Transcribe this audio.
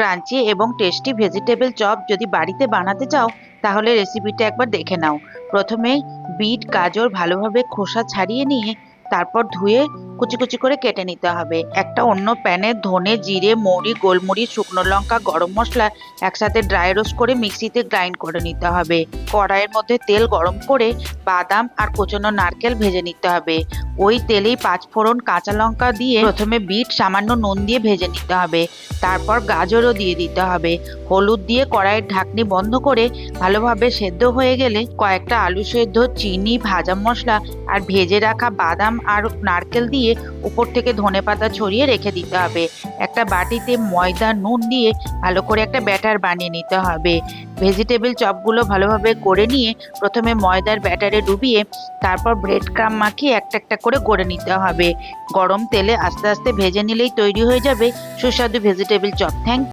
Crunchy এবং tasty vegetable chop যদি বাড়িতে বানাতে চাও তাহলে রেসিপিটা একবার দেখে নাও। প্রথমে বিট গাজর ভালোভাবে খোসা ছাড়িয়ে নিয়ে তারপর ধুয়ে কুচি কুচি করে কেটে নিতে হবে। একটা অন্য প্যানে ধনে, জিরে, মৌরি, গোলমরিচ, শুকনো লঙ্কা, গরম মশলা একসাথে ড্রাই রোস্ট করে মিক্সিতে গ্রাইন্ড করে নিতে হবে। কড়াইয়ের মধ্যে তেল গরম করে বাদাম আর কোচানো নারকেল ভেজে নিতে হবে। ওই তেলেই পাঁচফোড়ন, কাঁচা লঙ্কা দিয়ে প্রথমে বিট সামান্য নুন দিয়ে ভেজে নিতে হবে। তারপর গাজরও দিয়ে দিতে হবে। হলুদ দিয়ে কড়াইয়ের ঢাকনি বন্ধ করে ভালোভাবে সেদ্ধ হয়ে গেলে কয়েকটা আলু সেদ্ধ, চিনি, ভাজা মশলা আর ভেজে রাখা বাদাম আর নারকেল দিয়ে উপর থেকে ধনেপাতা ছড়িয়ে রেখে দিতে হবে। একটা বাটিতে ময়দা, নুন দিয়ে ভালো করে একটা ব্যাটার বানিয়ে নিতে হবে। ভেজিটেবল চপগুলো ভালোভাবে করে নিয়ে প্রথমে ময়দার ব্যাটারে ডুবিয়ে তারপর ব্রেড ক্রাম্ব মাখিয়ে একটা একটা করে গড়ে নিতে হবে। গরম তেলে আস্তে আস্তে ভেজে নিলেই তৈরি হয়ে যাবে সুস্বাদু ভেজিটেবল চপ। থ্যাংক